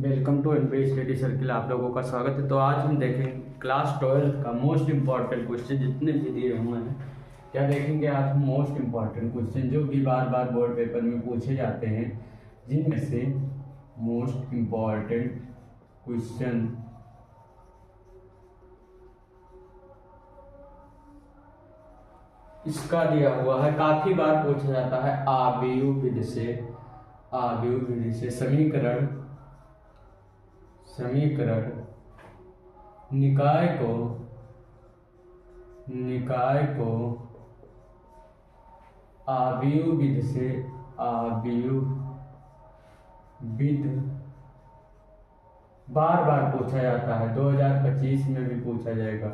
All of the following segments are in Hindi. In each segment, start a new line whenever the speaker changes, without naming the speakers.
Welcome to NP study circle. आप लोगों का स्वागत है। तो आज हम देखेंगे क्लास 12 का मोस्ट इम्पॉर्टेंट क्वेश्चन जितने भी दिए हुए हैं। क्या देखेंगे आज मोस्ट इम्पॉर्टेंट क्वेश्चन जो कि बार बार बोर्ड पेपर में पूछे जाते हैं, जिनमें से मोस्ट इम्पॉर्टेंट क्वेश्चन इसका दिया हुआ है। काफी बार पूछा जाता है आव्यूह विधि से समीकरण निकाय को आव्यूह विधि बार बार पूछा जाता है। 2025 में भी पूछा जाएगा।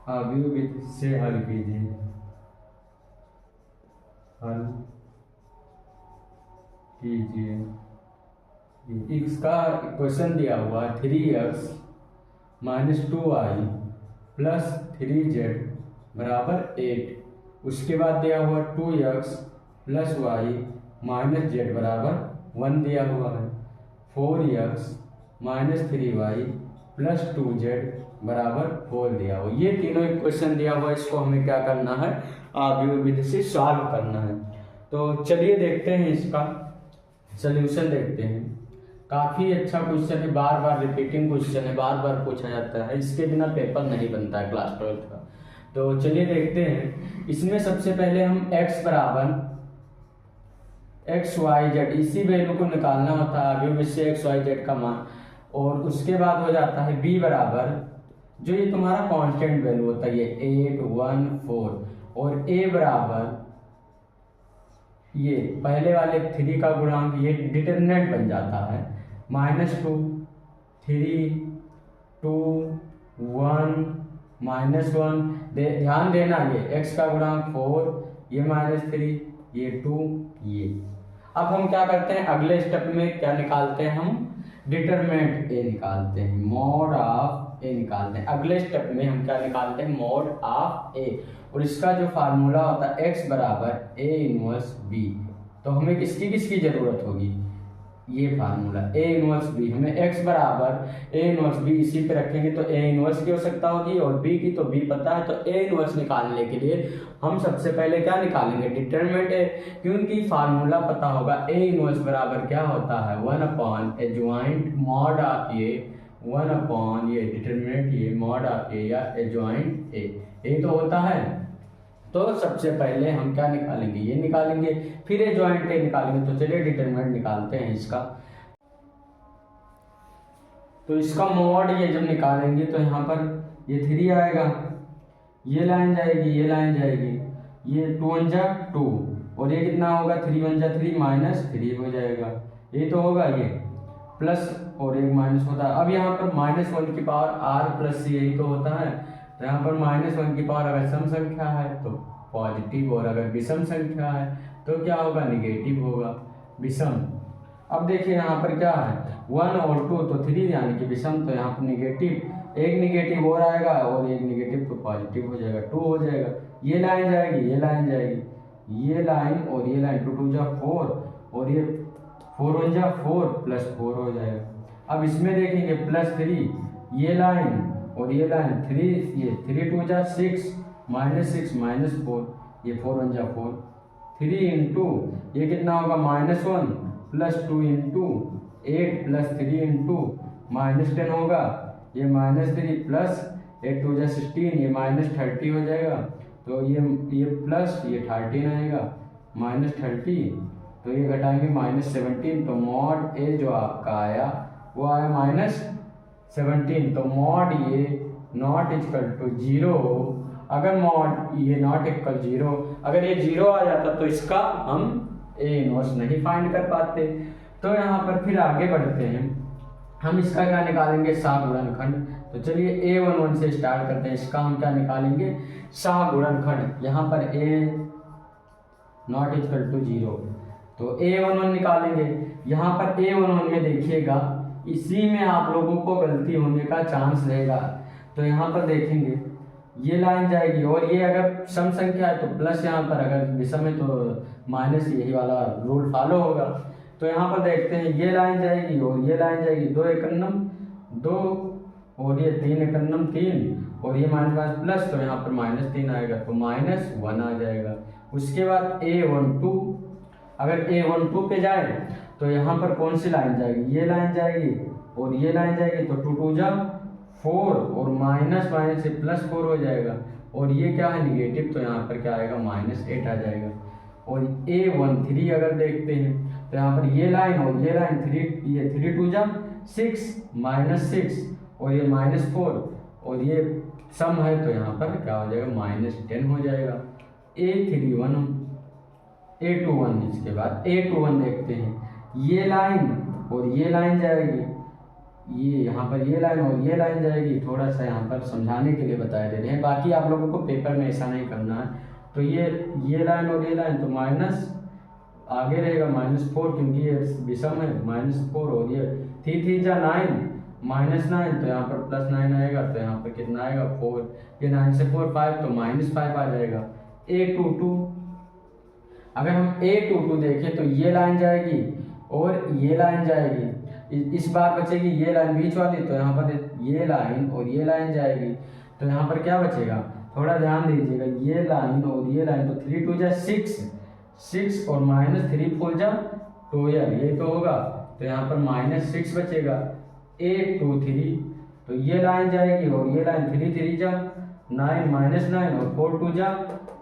आव्यूह विधि से हल कीजिए। इसका क्वेश्चन दिया हुआ 3x - 2y + 3z बराबर 8। उसके बाद दिया हुआ 2x + y - z बराबर 1 दिया हुआ है। 4x - 3y + 2z बराबर 4 दिया हुआ। ये तीनों क्वेश्चन दिया हुआ, इसको हमें क्या करना है, आव्यूह विधि से सॉल्व करना है। तो चलिए देखते हैं, इसका सॉल्यूशन देखते हैं। काफी अच्छा क्वेश्चन है, बार बार रिपीटिंग क्वेश्चन है, बार बार पूछा जाता है। इसके बिना पेपर नहीं बनता है क्लास 12 का। तो चलिए देखते हैं। इसमें सबसे पहले हम x बराबर XYZ इसी वैल्यू को निकालना होता है, आव्यूह विधि से XYZ का मान। और उसके बाद हो जाता है b बराबर, जो ये तुम्हारा कांस्टेंट वैल्यू होता है, ये 8 1 4। और a बराबर ये पहले वाले 3 का गुणांक, ये डिटरमिनेंट बन जाता है -2 3 2 1 -1। ध्यान देना, ये x का गुणांक 4, ये -3, ये 2, ये। अब हम क्या करते हैं, अगले स्टेप में क्या निकालते हैं, हम डिटरमिनेंट a निकालते हैं, मॉड ऑफ a निकालते हैं। अगले स्टेप में हम क्या निकालते हैं, मॉड ऑफ a। और इसका जो फार्मूला होता है x बराबर a इनवर्स b। तो हमें किसकी जरूरत होगी, ये फार्मूला a इनवर्स b। हमें x बराबर a इनवर्स b इसी पे रखेंगे तो a इनवर्स की आवश्यकता होगी, और b की तो b पता है। तो a इनवर्स निकालने के लिए हम सबसे पहले क्या निकालेंगे, डिटरमिनेंट a, क्योंकि फार्मूला पता होगा। a इनवर्स बराबर क्या होता है, 1 एडजॉइंट मॉड ऑफ a, 1 ये डिटरमिनेंट ये मॉड ऑफ a या एडजॉइंट a तो होता है। तो सबसे पहले हम क्या निकालेंगे, ये निकालेंगे, फिर एडजॉइंट a निकालेंगे। तो चलिए डिटरमिनेंट निकालते हैं इसका। तो इसका मॉड ये जब निकालेंगे तो यहाँ पर ये 3 आएगा, ये लाइन जाएगी, ये लाइन जाएगी, ये 2 1 जा 2, और ये कितना होगा, 3 1 जा 3 -3 हो जाएगा। ये तो होगा, ये प्लस और एक माइनस होता है। अब यहाँ पर -1 की पावर r + c यही तो होता है। तो यहाँ पर -1 की पावर अगर सम संख्या है तो पॉजिटिव, और अगर विषम संख्या है तो क्या होगा, निगेटिव होगा, विषम। अब देखिए यहाँ पर क्या है, 1 और 2 तो 3 यानी कि विषम। तो यहाँ पर निगेटिव, एक निगेटिव और आएगा और एक निगेटिव तो पॉजिटिव हो जाएगा, 2 हो जाएगा। ये लाइन जाएगी, ये लाइन जाएगी, ये लाइन और ये लाइन, 2 2 जा 4, और ये 4 1 जा 4 + 4 हो जाएगा। अब इसमें देखेंगे +3, ये लाइन और ये लाइन 3, ये 3 2 जा 6 -6 -4, ये 4 1 जा 4, 3 इंटू ये कितना होगा, -1 + 2 इंटू 8 + 3 इंटू -10 होगा, ये -3 + 8 2 जा 16, ये -30 हो जाएगा। तो ये प्लस ये 13 आएगा, -30, तो ये घटाएंगे -17। तो मॉड ए जो आपका आया वो आया -17। तो मॉड ये नॉट इक्वल टू 0। अगर मॉड ये नॉट इक्वल 0, अगर ये 0 आ जाता तो इसका हम a इनवर्स नहीं फाइंड कर पाते। तो यहाँ पर फिर आगे बढ़ते हैं, हम इसका क्या निकालेंगे, सहगुणनखंड। तो चलिए a11 से स्टार्ट करते हैं। इसका हम क्या निकालेंगे, सहगुणनखंड। यहाँ पर a नॉट इक्वल टू 0, तो a11 निकालेंगे। यहाँ पर a11 में देखिएगा, इसी में आप लोगों को गलती होने का चांस रहेगा। तो यहाँ पर देखेंगे ये लाइन जाएगी, और ये अगर सम संख्या है तो प्लस, यहाँ पर अगर विषम है तो माइनस, यही वाला रूल फॉलो होगा। तो यहाँ पर देखते हैं ये लाइन जाएगी और ये लाइन जाएगी, 2 एकन्नम 2 और ये 3 एकन्नम 3 और ये माइनस माइनस प्लस, तो यहाँ पर -3 आएगा तो -1 आ जाएगा। उसके बाद A12, अगर A12 पे जाए तो यहाँ पर कौन सी लाइन जाएगी, ये लाइन जाएगी और ये लाइन जाएगी, तो 2 2 जा 4 और माइनस माइनस से +4 हो जाएगा और ये क्या है निगेटिव, तो यहाँ पर क्या आएगा -8 आ जाएगा। और A13 अगर देखते हैं तो यहाँ पर ये लाइन और ये लाइन 3, ये 3 2 जा 6 -6 और ये -4 और ये सम है, तो यहाँ पर क्या हो जाएगा -10 हो जाएगा। A21 A21 इसके बाद A21 देखते हैं, ये लाइन और ये लाइन जाएगी, ये यहाँ पर ये लाइन और ये लाइन जाएगी, थोड़ा सा यहाँ पर समझाने के लिए बताया दे रहे हैं, बाकी आप लोगों को पेपर में ऐसा नहीं करना है। तो ये लाइन और ये लाइन तो माइनस आगे रहेगा -4 क्योंकि ये विषम है, -4 और ये 3 3 जा 9 -9 तो यहाँ पर +9 आएगा, तो यहाँ पर कितना आएगा 4, ये 9 से 4 5 तो -5 आ जाएगा। A22 अगर हम A22 देखें तो ये लाइन जाएगी और ये लाइन जाएगी, इस बार बचेगी ये लाइन बीच वाली, तो यहाँ पर ये लाइन और ये लाइन जाएगी, तो यहाँ पर क्या बचेगा, थोड़ा ध्यान दीजिएगा, ये लाइन और ये लाइन तो 3 2 जा 6 और -3 4 जा 12 ये तो होगा, तो यहाँ पर -6 बचेगा। A23 तो ये लाइन जाएगी और ये लाइन 3 3 जा 9 -9 और 4 2 जा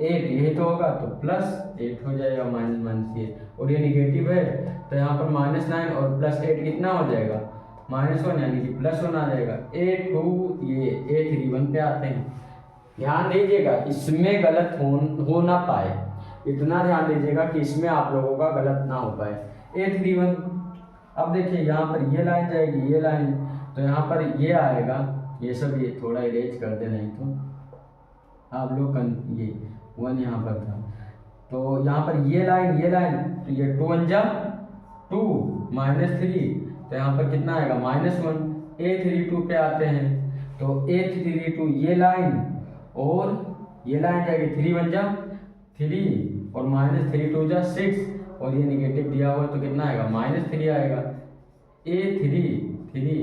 8 यही तो होगा, तो +8 हो जाएगा माइनस ये, और ये निगेटिव है तो यहाँ पर -9 और +8 कितना हो जाएगा -1 यानी कि +1 आ जाएगा। A2 ये A31 पे आते हैं, ध्यान दीजिएगा इसमें गलत हो ना पाए, इतना ध्यान दीजिएगा कि इसमें आप लोगों का गलत ना हो पाए। A31 अब देखिए यहाँ पर ये लाइन जाएगी, ये लाइन तो यहाँ पर ये आएगा, ये सब ये थोड़ा इरेज कर दे नहीं तो आप लोग ये 1 यहाँ पर था, तो यहाँ पर ये लाइन तो ये 2 1 जा 2 -3 तो यहाँ पर कितना आएगा -1। A32 पे आते हैं तो A32 ये लाइन और ये लाइन जाएगी 3 1 जा 3 और -3 2 जा 6 और ये निगेटिव दिया हुआ तो कितना आएगा -3 आएगा। A33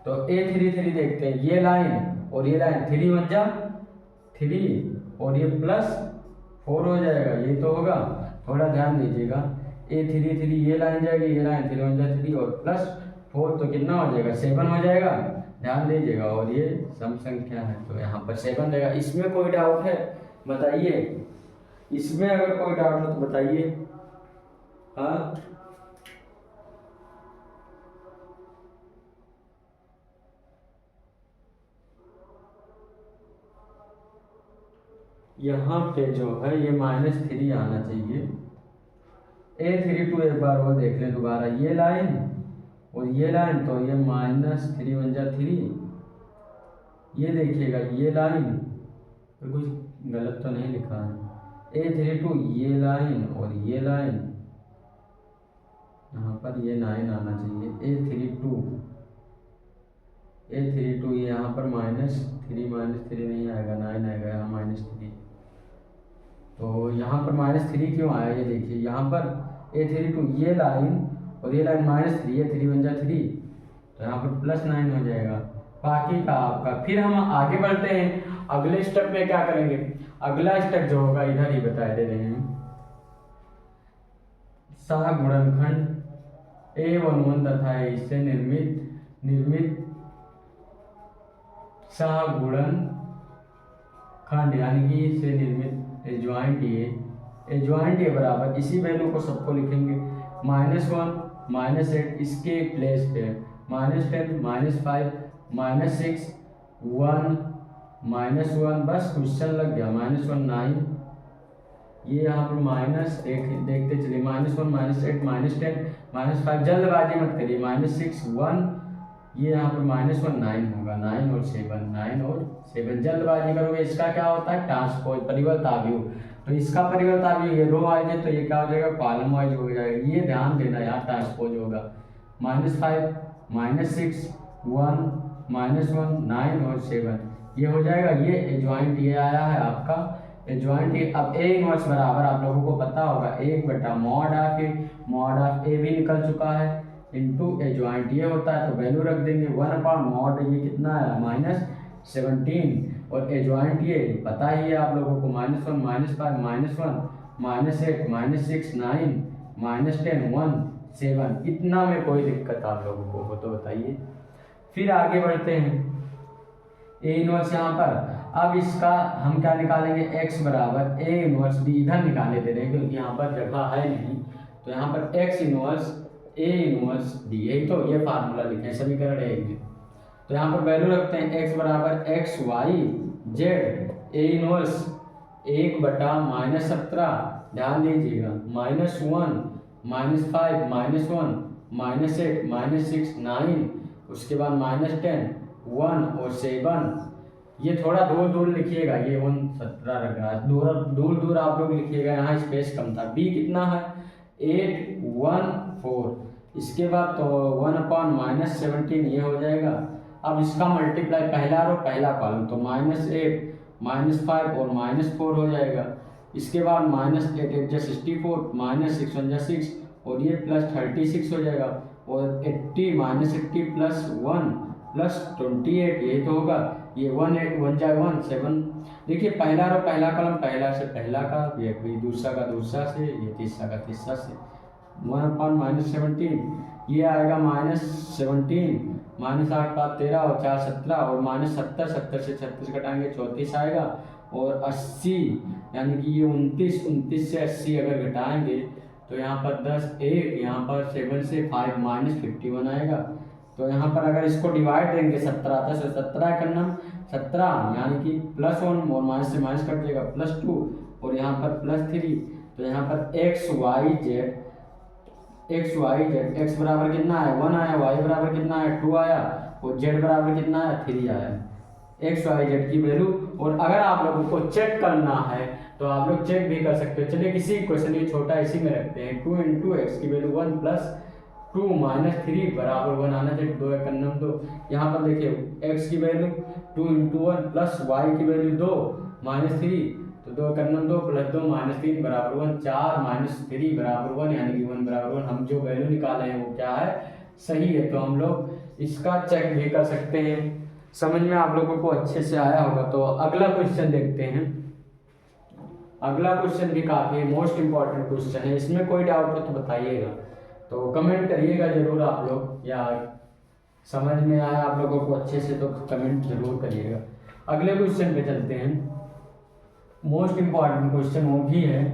तो A33 देखते हैं, ये लाइन और ये लाइन 3 1 जा 3 और ये +4 हो जाएगा, ये तो होगा, थोड़ा ध्यान दीजिएगा। A33 ये लाइन जाएगी, ये लाइन 3 1 जा 3 और +4 तो कितना हो जाएगा 7 हो जाएगा, ध्यान दीजिएगा, और ये सम संख्या है तो यहाँ पर 7 रहेगा। इसमें कोई डाउट है बताइए, इसमें अगर कोई डाउट हो तो बताइए। हाँ यहाँ पे जो है ये -3 आना चाहिए। A32 एक बार और देख लें दोबारा, ये लाइन और ये लाइन तो ये -3 1 जा 3, ये देखिएगा ये लाइन तो कुछ गलत तो नहीं लिखा है। A32 ये लाइन और ये लाइन यहाँ पर ये 9 आना चाहिए। A32 यहाँ पर -3 नहीं आएगा, 9 आएगा यहाँ -3, तो यहाँ पर -3 क्यों आया ये देखिए, यहाँ पर A32 ये लाइन और ये लाइन -3 है, 3 1 जा 3 तो यहाँ पर +9 हो जाएगा। बाकी का आपका फिर हम आगे बढ़ते हैं, अगले स्टेप में क्या करेंगे, अगला स्टेप जो होगा इधर ही बता दे रहे हैं। सहगुणनखंड A11 तथा इससे निर्मित सहगुणनखंड यानी कि इससे निर्मित एडजॉइंट ए बराबर, इसी वैल्यू को सबको लिखेंगे -1 -8 इसके प्लेस पे -10 -5 -6 1 -1 बस क्वेश्चन लग गया, -1 9 ये यहाँ पर -8 देखते चलिए, -1 -8 -10 -5 जल्दबाजी मत करिए, -6 1 ये यहाँ पर -1 9 होगा, 9 और 7 जल्दबाजी करोगे। इसका क्या होता है ट्रांसपोज परिवर्ताव्यू, तो इसका परिवर्ताव्यू ये रो वाइज है तो ये क्या हो जाएगा कॉलम वाइज हो जाएगा, ये ध्यान देना यहाँ ट्रांसपोज होगा। -5 -6 1 -1 9 और 7 ये हो जाएगा, ये एडजॉइंट ये आया है आपका एडजॉइंट अब ए इनवर्स बराबर आप लोगों को पता होगा 1/mod ऑफ ए भी निकल चुका है इंटू एडजॉइंट ये होता है, तो वैल्यू रख देंगे 1/mod ये कितना है -17 और एडजॉइंट ये पता ही है आप लोगों को -1 -5 -1 -8 -6 9 -10 1 7 इतना में कोई दिक्कत आप लोगों को हो तो बताइए। फिर आगे बढ़ते हैं ए इनवर्स यहाँ पर, अब इसका हम क्या निकालेंगे x बराबर ए इनवर्स डी, इधर निकाले दे रहे हैं क्योंकि यहाँ पर जगह है नहीं, तो यहाँ पर x inverse A inverse D, यही तो ये फार्मूला लिखे हैं समीकरण एक में। तो यहाँ पर वैल्यू रखते हैं x बराबर X Y Z A inverse 1/-17, ध्यान दीजिएगा -1 -5 -1 -8 -6 9 उसके बाद -10 1 और 7, ये थोड़ा दूर दूर लिखिएगा, ये 17 रख रहा है, दूर दूर आप लोग लिखिएगा, यहाँ स्पेस कम था। b कितना है 8 1 4, इसके बाद तो 1/-17 ये हो जाएगा। अब इसका मल्टीप्लाई पहला रो पहला कॉलम, तो -8 -5 और -4 हो जाएगा। इसके बाद -8 8 64 -6 1 6 और ये +36 हो जाएगा और 80 -80 +1 +28 यही तो होगा। ये 1 8 1 जाए 1 7, देखिए पहला रो पहला कॉलम पहला से पहला का, ये दूसरा का दूसरा से, ये तीसरा का तीसरा से। 1/-17 ये आएगा -17 -8 5 13 और 4 17 और -70 70 से 36 घटाएंगे 34 आएगा और 80 यानी कि ये 29 से 80 अगर घटाएंगे तो यहाँ पर 10 1 यहाँ पर 7 से 5 -51 आएगा। तो यहाँ पर अगर इसको डिवाइड देंगे 17 10 और 17 करना 17 यानी कि +1 और माइनस से माइनस कट जाएगा +2 और यहाँ पर +3, तो यहाँ पर x y z x बराबर कितना है 1 आया, y बराबर कितना है 2 आया और z बराबर कितना है 3 आया, x y z की वैल्यू। और अगर आप लोगों को चेक करना है तो आप लोग चेक भी कर सकते हो। चलिए किसी क्वेश्चन ये छोटा इसी में रखते हैं, 2 × x की वैल्यू 1 + 2 - 3 बराबर 1 आना चाहिए, 2 1 9 2। यहाँ पर देखिए x की वैल्यू 2 × 1 प्लस y की वैल्यू 2 -3, तो 2 1 9 2 + 2 -3 बराबर 1, 4 - 3 बराबर 1 यानी कि 1 बराबर 1। हम जो वैल्यू निकाले हैं वो क्या है सही है, तो हम लोग इसका चेक भी कर सकते हैं। समझ में आप लोगों को अच्छे से आया होगा। तो अगला क्वेश्चन देखते हैं। अगला क्वेश्चन भी काफ़ी मोस्ट इम्पॉर्टेंट क्वेश्चन है, इसमें कोई डाउट हो तो बताइएगा, तो कमेंट करिएगा जरूर आप लोग, या समझ में आया आप लोगों को अच्छे से तो कमेंट जरूर करिएगा। अगले क्वेश्चन पे चलते हैं, मोस्ट इम्पॉर्टेंट क्वेश्चन वो भी है,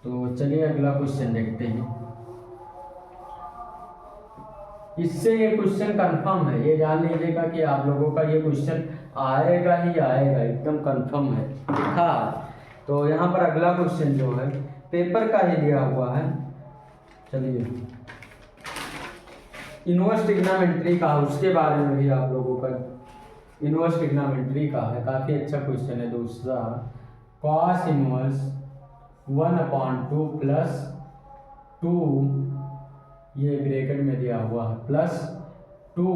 तो चलिए अगला क्वेश्चन देखते हैं। इससे ये क्वेश्चन कंफर्म है, ये जान लीजिएगा कि आप लोगों का ये क्वेश्चन आएगा ही आएगा, एकदम कंफर्म है, लिखा है। तो यहाँ पर अगला क्वेश्चन जो है पेपर का ही दिया हुआ है। चलिए इनवर्स ट्रिग्नोमेट्री का, उसके बारे में भी आप लोगों का इनवर्स ट्रिग्नोमेट्री का है, काफ़ी अच्छा क्वेश्चन है। दूसरा cos इनवर्स 1/2 + 2 ये ब्रैकेट में दिया हुआ है +2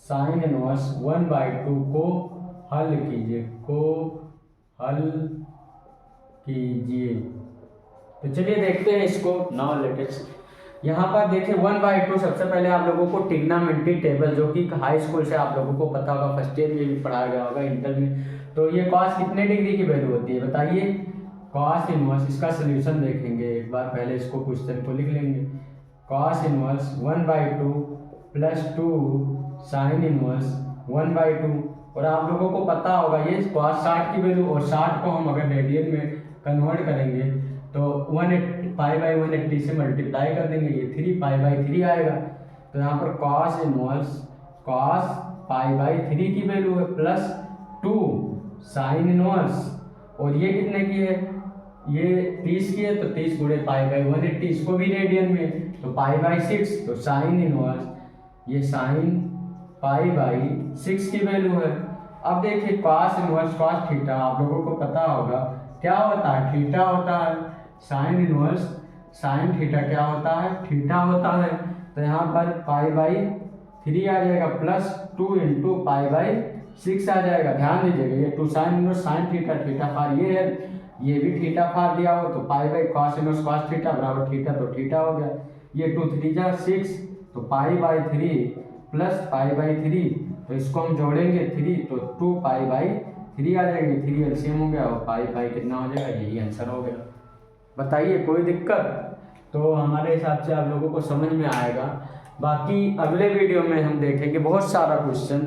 sin इनवर्स 1/2 को हल कीजिए। तो चलिए देखते हैं इसको। नाउ लेट्स यहाँ पर देखिए 1/2 सबसे पहले आप लोगों को ट्रिग्नोमेट्री टेबल, जो कि हाई स्कूल से आप लोगों को पता होगा, फर्स्ट ईयर में भी पढ़ाया गया होगा, इंटर में। तो ये cos कितने डिग्री की वैल्यू होती है बताइए, cos इनवर्स। इसका सोल्यूशन देखेंगे एक बार, पहले इसको क्वेश्चन को लिख लेंगे। cos इनवर्स 1/2 + 2 sin इनवर्स 1/2, और आप लोगों को पता होगा ये cos 60 की वैल्यू, और 60 को हम अगर रेडियन में कन्वर्ट करेंगे तो 180 से मल्टीप्लाई कर देंगे, ये 3π/3 आएगा। तो यहाँ पर cos इनवर्स cos π/3 की वैल्यू है +2 sin इनवर्स, और ये कितने की है, ये 30 की है, तो 30 × π/180, इसको भी रेडियन में तो π/6, तो sin इनवर्स ये sin π/6 की वैल्यू है। अब देखिए cos इनवर्स cos थीटा, आप लोगों को पता होगा क्या होता है, थीटा होता है। sin इनवर्स sin थीटा क्या होता है, थीटा होता है। तो यहाँ पर π/3 आ जाएगा +2 × 6 आ जाएगा। ध्यान दीजिएगा ये 2 sine inverse sine theta theta for ये है, ये भी थीटा फार दिया हो तो pi by cos inverse cos theta बराबर थीटा, तो थीटा हो गया। ये 2 3 जा 6 तो pi by 3 plus pi by 3, तो इसको हम जोड़ेंगे 3 तो 2 पाई बाई 3 आ जाएगी। 3 एलसीएम हो गया और पाई पाई कितना हो जाएगा, यही आंसर हो गया। बताइए कोई दिक्कत? तो हमारे हिसाब से आप लोगों को समझ में आएगा। बाकी अगले वीडियो में हम देखेंगे बहुत सारा क्वेश्चन